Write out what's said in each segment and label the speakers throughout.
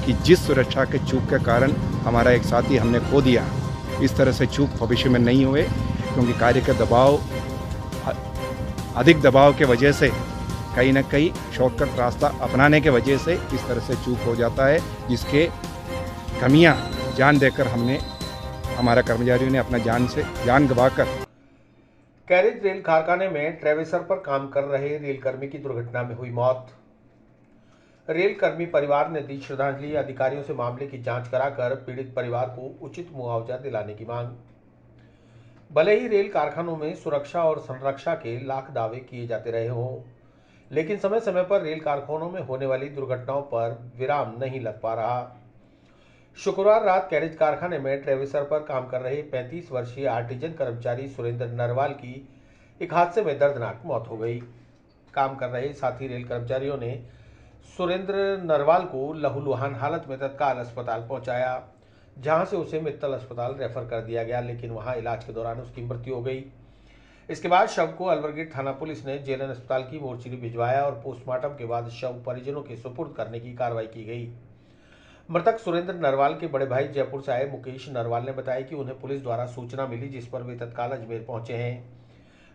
Speaker 1: कि जिस सुरक्षा के चूक के कारण हमारा एक साथी हमने खो दिया, इस तरह से चूक भविष्य में नहीं हुए, क्योंकि कार्य का दबाव, अधिक दबाव के वजह से कहीं ना कहीं शॉर्टकट रास्ता अपनाने के वजह से इस तरह से चूक हो जाता है, जिसके कमियां जान देकर हमारा कर्मचारियों ने अपना जान गंवाकर।
Speaker 2: कैरेज रेल कारखाने में ट्रेवेसर पर काम कर रहे रेलकर्मी की दुर्घटना में हुई मौत। रेलकर्मी परिवार ने दी श्रद्धांजलि, अधिकारियों से मामले की जांच कराकर पीड़ित परिवार को उचित मुआवजा दिलाने की मांग। भले ही रेल कारखानों में सुरक्षा और संरक्षा के लाख दावे किए जाते रहे हों, लेकिन समय समय पर रेल कारखानों में होने वाली दुर्घटनाओं पर विराम नहीं लग पा रहा। शुक्रवार रात कैरेज कारखाने में ट्रेवेसर पर काम कर रहे 35 वर्षीय आर्टिजन कर्मचारी सुरेंद्र नरवाल की एक हादसे में दर्दनाक मौत हो गई। काम कर रहे साथी रेल कर्मचारियों ने सुरेंद्र नरवाल को लहूलुहान हालत में तत्काल अस्पताल पहुंचाया, जहां से उसे मित्तल अस्पताल रेफर कर दिया गया, लेकिन वहां इलाज के दौरान उसकी मृत्यु हो गई। इसके बाद शव को अलवरगेट थाना पुलिस ने जेएलएन अस्पताल की मोर्चरी भिजवाया और पोस्टमार्टम के बाद शव परिजनों के सुपुर्द करने की कार्रवाई की गई। मृतक सुरेंद्र नरवाल के बड़े भाई जयपुर से आए मुकेश नरवाल ने बताया कि उन्हें पुलिस द्वारा सूचना मिली, जिस पर वे तत्काल अजमेर पहुंचे हैं।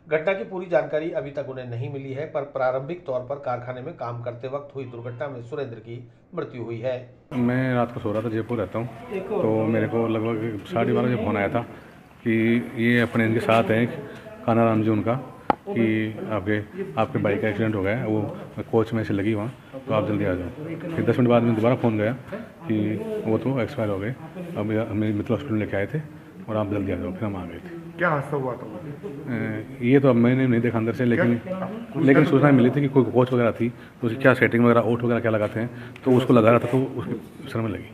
Speaker 2: घटना की पूरी जानकारी अभी तक उन्हें नहीं मिली है, पर प्रारंभिक तौर पर कारखाने में काम करते वक्त हुई दुर्घटना में सुरेंद्र की मृत्यु हुई है।
Speaker 3: मैं रात को सो रहा था, जयपुर रहता हूँ, तो मेरे को लगभग 12:30 बजे फोन आया था कि ये अपने इनके साथ हैं कानाराम जी उनका, कि आपके बाइक का एक्सीडेंट हो गया है, वो कोच में से लगी वहाँ, तो आप जल्दी आ जाओ। फिर 10 मिनट बाद में दोबारा फ़ोन गया कि वो तो एक्सपायर हो गए, अब हमें मित्तल हॉस्पिटल लेके आए थे और आप जल्दी आ जाओ। फिर हम आ गए थे।
Speaker 4: क्या हादसा हुआ था?
Speaker 3: ये तो अब मैंने नहीं देखा अंदर से, लेकिन सूचना मिली थी कि कोई कोच वगैरह थी, तो उसकी क्या सेटिंग वगैरह, आउट वगैरह क्या लगाते हैं, तो उसको लगा रहा था, तो उसके सर में लगी।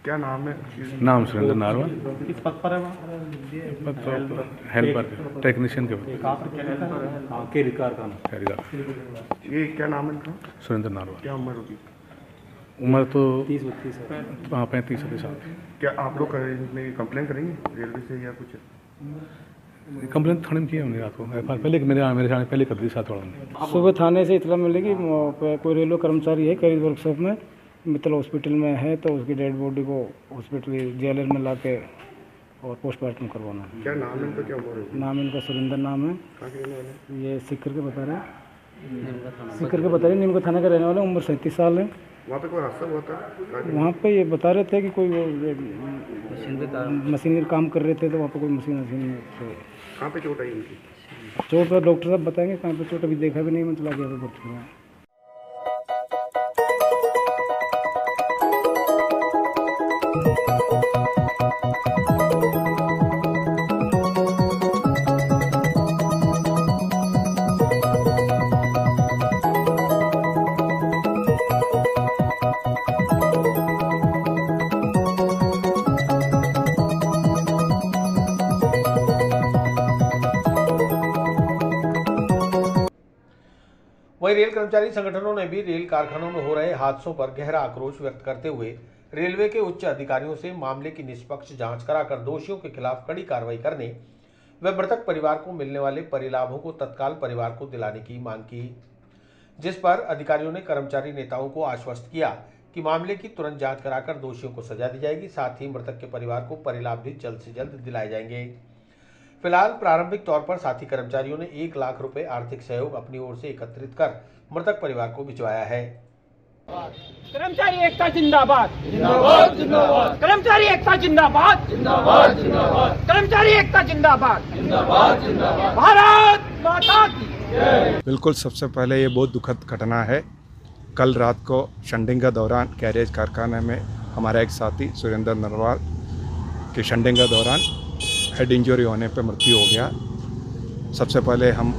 Speaker 4: क्या नाम है?
Speaker 3: नाम सुरेंद्र नारवाल।
Speaker 4: किस पद पर है वहाँ?
Speaker 3: हेल्पर टेक्नीशियन के पद।
Speaker 4: ये क्या नाम है इनका?
Speaker 3: सुरेंद्र नारवाल।
Speaker 4: क्या उम्र होगी?
Speaker 3: उम्र तो 35-36 साल।
Speaker 4: क्या आप लोग कंप्लेन करेंगे रेलवे से या कुछ?
Speaker 3: कंप्लेन थाने में किया हमने रात को, पहले मेरे थाने पहले कर दी साथ वालों।
Speaker 5: सुबह थाने से इतला मिली कि कोई रेलवे कर्मचारी है कैरेज वर्कशॉप में मित्तल हॉस्पिटल में है, तो उसकी डेड बॉडी को हॉस्पिटल जेएलएन में ला के और पोस्टमार्टम करवाना है।
Speaker 4: क्या नाम है इनका? क्या उम्र होगी?
Speaker 5: नाम इनका सुरेंद्र नाम है।
Speaker 4: कहाँ के रहने वाले?
Speaker 5: ये सिक्कर के बता रहे नीमका थाना का रहने वाले, उम्र 37 साल है।
Speaker 4: वहाँ पे कोई हादसा हुआ था?
Speaker 5: वहाँ पे ये बता रहे थे कि कोई मशीन काम कर रहे थे, तो वहाँ पे कोई मशीन
Speaker 4: कहाँ पे चोट आई इनकी?
Speaker 5: चोट पर डॉक्टर साहब बताएंगे कहाँ पे चोट, अभी देखा भी नहीं, मैं चला गया था डॉक्टर में।
Speaker 2: वहीं रेल कर्मचारी संगठनों ने भी रेल कारखानों में हो रहे हादसों पर गहरा आक्रोश व्यक्त करते हुए रेलवे के उच्च अधिकारियों से मामले की निष्पक्ष जांच कराकर दोषियों के खिलाफ कड़ी कार्रवाई करने व मृतक परिवार को मिलने वाले परिलाभों को तत्काल परिवार को दिलाने की मांग की, जिस पर अधिकारियों ने कर्मचारी नेताओं को आश्वस्त किया कि मामले की तुरंत जांच कराकर दोषियों को सजा दी जाएगी, साथ ही मृतक के परिवार को परिलाभ भी जल्द से जल्द दिलाए जाएंगे। फिलहाल प्रारंभिक तौर पर साथी कर्मचारियों ने 1 लाख रुपए आर्थिक सहयोग अपनी ओर से एकत्रित कर मृतक परिवार को भिजवाया है।
Speaker 6: कर्मचारी एकता जिंदाबाद, जिंदाबाद जिंदाबाद। कर्मचारी एकता जिंदाबाद, जिंदाबाद जिंदाबाद। कर्मचारी एकता जिंदाबाद, जिंदाबाद जिंदाबाद। भारत माता की।
Speaker 1: बिल्कुल, सबसे पहले ये बहुत दुखद घटना है। कल रात को शंडिंग के दौरान कैरेज कारखाने में हमारा एक साथी सुरेंद्र नरवाल के शंडिंग के दौरान हेड इंजरी होने पर मृत्यु हो गया। सबसे पहले हम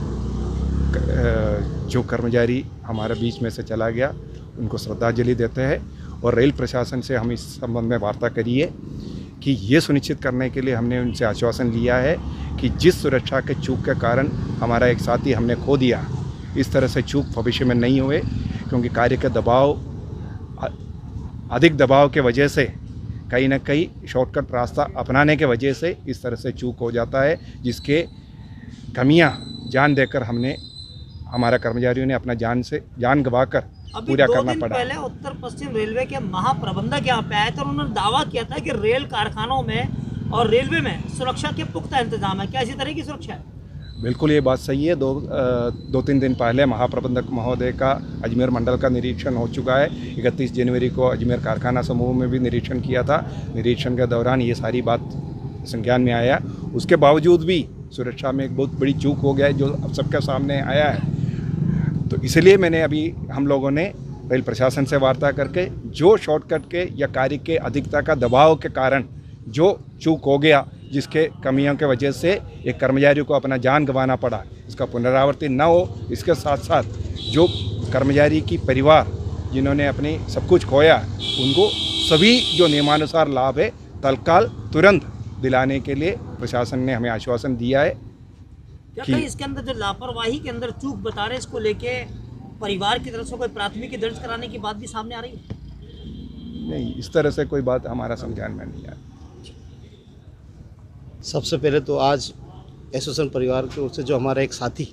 Speaker 1: जो कर्मचारी हमारे बीच में से चला गया उनको श्रद्धांजलि देते हैं, और रेल प्रशासन से हम इस संबंध में वार्ता करी है कि ये सुनिश्चित करने के लिए हमने उनसे आश्वासन लिया है कि जिस सुरक्षा के चूक के कारण हमारा एक साथी हमने खो दिया, इस तरह से चूक भविष्य में नहीं हुए, क्योंकि कार्य का दबाव, अधिक दबाव के वजह से कहीं ना कहीं शॉर्टकट रास्ता अपनाने के वजह से इस तरह से चूक हो जाता है, जिसके कमियां जान देकर हमारा कर्मचारियों ने अपना जान गंवाकर
Speaker 7: अभी
Speaker 1: पूरा
Speaker 7: 2
Speaker 1: करना
Speaker 7: दिन
Speaker 1: पड़ा।
Speaker 7: पहले उत्तर पश्चिम रेलवे के महाप्रबंधक यहाँ पे आए थे और उन्होंने दावा किया था कि रेल कारखानों में और रेलवे में सुरक्षा के पुख्ता इंतजाम है। क्या इसी तरह की सुरक्षा है?
Speaker 1: बिल्कुल ये बात सही है। 2-3 दिन पहले महाप्रबंधक महोदय का अजमेर मंडल का निरीक्षण हो चुका है। 31 जनवरी को अजमेर कारखाना समूह में भी निरीक्षण किया था। निरीक्षण के दौरान ये सारी बात संज्ञान में आया। उसके बावजूद भी सुरक्षा में एक बहुत बड़ी चूक हो गया है जो अब सबके सामने आया है। तो इसलिए मैंने अभी हम लोगों ने रेल प्रशासन से वार्ता करके जो शॉर्टकट के या कार्य के अधिकता का दबाव के कारण जो चूक हो गया, जिसके कमियों के वजह से एक कर्मचारी को अपना जान गंवाना पड़ा, इसका पुनरावृत्ति न हो। इसके साथ साथ जो कर्मचारी की परिवार जिन्होंने अपनी सब कुछ खोया, उनको सभी जो नियमानुसार लाभ है तत्काल तुरंत दिलाने के लिए प्रशासन ने हमें आश्वासन दिया है।
Speaker 7: क्या कहीं इसके अंदर जो लापरवाही के अंदर चूक बता रहे हैं, इसको लेके परिवार की तरफ से कोई प्राथमिकी दर्ज कराने की बात भी सामने आ रही है?
Speaker 1: नहीं, इस तरह से कोई बात हमारा संज्ञान में नहीं आया।
Speaker 8: सबसे पहले तो आज एसोसिएशन परिवार की ओर से जो हमारा एक साथी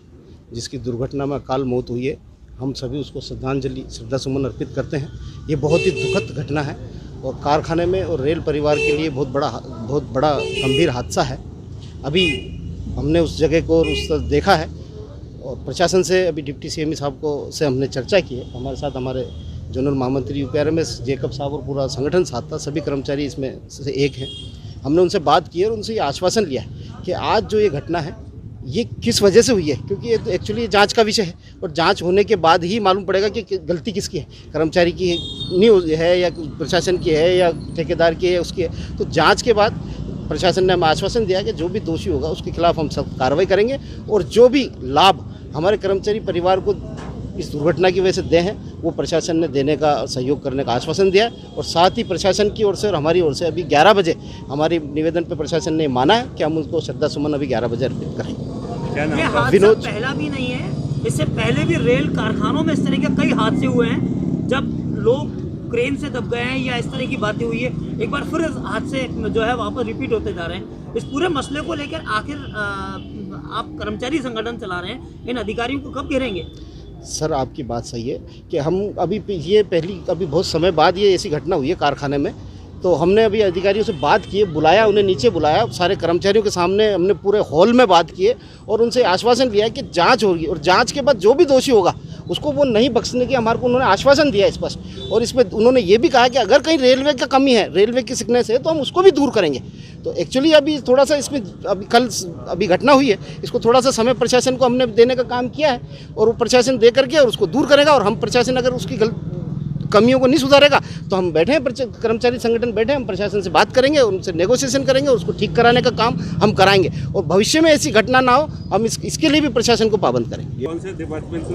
Speaker 8: जिसकी दुर्घटना में अकाल मौत हुई है, हम सभी उसको श्रद्धा सुमन अर्पित करते हैं। ये बहुत ही दुखद घटना है और कारखाने में और रेल परिवार के लिए बहुत बड़ा गंभीर हादसा है। अभी हमने उस जगह को और उस तरफ देखा है और प्रशासन से अभी डिप्टी सीएमई साहब से हमने चर्चा की है। हमारे साथ हमारे जनरल महामंत्री यूपीआरएमएस जेकब साहब और पूरा संगठन साथ था, सभी कर्मचारी इसमें से एक हैं। हमने उनसे बात की और उनसे ये आश्वासन लिया है कि आज जो ये घटना है ये किस वजह से हुई है, क्योंकि ये तो एक्चुअली जांच का विषय है और जांच होने के बाद ही मालूम पड़ेगा कि गलती किसकी है, कर्मचारी की नहीं है या प्रशासन की है या ठेकेदार की है उसकी है। तो जांच के बाद प्रशासन ने हमें आश्वासन दिया कि जो भी दोषी होगा उसके खिलाफ हम सब कार्रवाई करेंगे और जो भी लाभ हमारे कर्मचारी परिवार को इस दुर्घटना की वजह से दे हैं वो प्रशासन ने देने का सहयोग करने का आश्वासन दिया है। और साथ ही प्रशासन की ओर से और हमारी ओर से अभी 11 बजे हमारी निवेदन पर प्रशासन ने माना है कि हम उनको श्रद्धा सुमन अभी 11 बजे अर्पित करेंगे।
Speaker 7: ये हादसा पहला भी नहीं है, इससे पहले भी रेल कारखानों में इस तरह के कई हादसे हुए हैं जब लोग क्रेन से दब गए हैं या इस तरह की बातें हुई है। एक बार फिर हादसे जो है वापस रिपीट होते जा रहे हैं। इस पूरे मसले को लेकर आखिर आप कर्मचारी संगठन चला रहे हैं, इन अधिकारियों को कब घेरेंगे?
Speaker 8: सर आपकी बात सही है कि हम अभी बहुत समय बाद ये ऐसी घटना हुई है कारखाने में, तो हमने अभी अधिकारियों से बात की, बुलाया, उन्हें नीचे बुलाया, सारे कर्मचारियों के सामने हमने पूरे हॉल में बात किए और उनसे आश्वासन लिया कि जांच होगी और जांच के बाद जो भी दोषी होगा उसको वो नहीं बख्शने की हमारे को उन्होंने आश्वासन दिया स्पष्ट। और इसमें उन्होंने ये भी कहा कि अगर कहीं रेलवे का कमी है, रेलवे की सिकनेस है, तो हम उसको भी दूर करेंगे। तो एक्चुअली अभी थोड़ा सा इसमें अभी घटना हुई है, इसको थोड़ा सा समय प्रशासन को हमने देने का काम किया है और वो प्रशासन दे करके और उसको दूर करेगा। और हम प्रशासन अगर उसकी कमियों को नहीं सुधारेगा तो हम बैठे हैं, कर्मचारी संगठन बैठे हैं, हम प्रशासन से बात करेंगे, उनसे नेगोशिएशन करेंगे, उसको ठीक कराने का काम हम कराएंगे और भविष्य में ऐसी घटना ना हो हम इसके लिए भी प्रशासन को पाबंद करेंगे।
Speaker 4: कौन से डिपार्टमेंट से?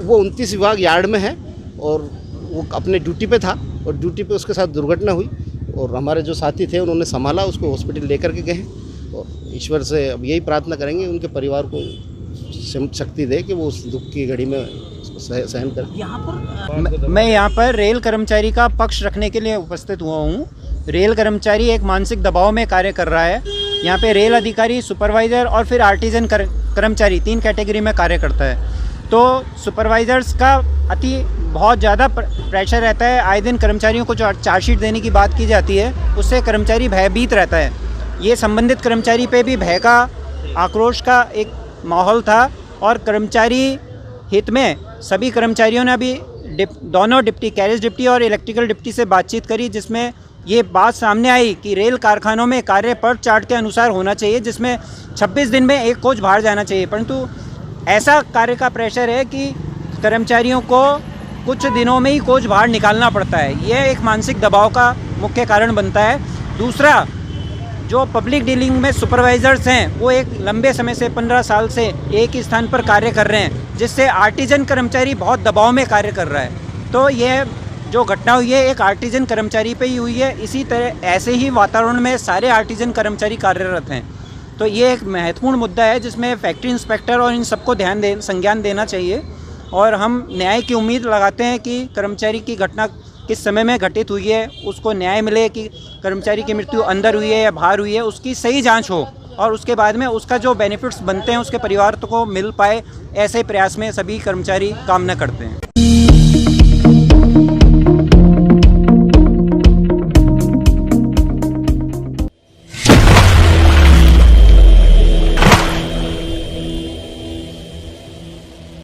Speaker 8: वो 29 विभाग यार्ड में है और वो अपने ड्यूटी पे था और ड्यूटी पे उसके साथ दुर्घटना हुई और हमारे जो साथी थे उन्होंने संभाला, उसको हॉस्पिटल लेकर के गए और ईश्वर से अब यही प्रार्थना करेंगे उनके परिवार को शक्ति दे कि वो उस दुख की घड़ी में सहन कर।
Speaker 9: मैं यहाँ पर रेल कर्मचारी का पक्ष रखने के लिए उपस्थित हुआ हूँ। रेल कर्मचारी एक मानसिक दबाव में कार्य कर रहा है। यहाँ पे रेल अधिकारी, सुपरवाइज़र और फिर आर्टिजन कर्मचारी 3 कैटेगरी में कार्य करता है। तो सुपरवाइज़र्स का बहुत ज़्यादा प्रेशर रहता है। आए दिन कर्मचारियों को जो चार्जशीट देने की बात की जाती है उससे कर्मचारी भयभीत रहता है। ये संबंधित कर्मचारी पे भी भय का, आक्रोश का एक माहौल था और कर्मचारी हित में सभी कर्मचारियों ने अभी दोनों डिप्टी, कैरिज डिप्टी और इलेक्ट्रिकल डिप्टी से बातचीत करी, जिसमें ये बात सामने आई कि रेल कारखानों में कार्य पर चार्ट के अनुसार होना चाहिए, जिसमें 26 दिन में एक कोच बाहर जाना चाहिए। परंतु ऐसा कार्य का प्रेशर है कि कर्मचारियों को कुछ दिनों में ही कोच बाहर निकालना पड़ता है। यह एक मानसिक दबाव का मुख्य कारण बनता है। दूसरा, जो पब्लिक डीलिंग में सुपरवाइज़र्स हैं वो एक लंबे समय से 15 साल से एक ही स्थान पर कार्य कर रहे हैं, जिससे आर्टिजन कर्मचारी बहुत दबाव में कार्य कर रहा है। तो ये जो घटना हुई है एक आर्टिजन कर्मचारी पे ही हुई है। इसी तरह ऐसे ही वातावरण में सारे आर्टिजन कर्मचारी कार्यरत हैं। तो ये एक महत्वपूर्ण मुद्दा है जिसमें फैक्ट्री इंस्पेक्टर और इन सबको संज्ञान देना चाहिए और हम न्याय की उम्मीद लगाते हैं कि कर्मचारी की घटना किस समय में घटित हुई है उसको न्याय मिले, कि कर्मचारी की मृत्यु अंदर हुई है या बाहर हुई है, उसकी सही जांच हो और उसके बाद में उसका जो बेनिफिट्स बनते हैं उसके परिवार को मिल पाए, ऐसे प्रयास में सभी कर्मचारी कामना करते हैं।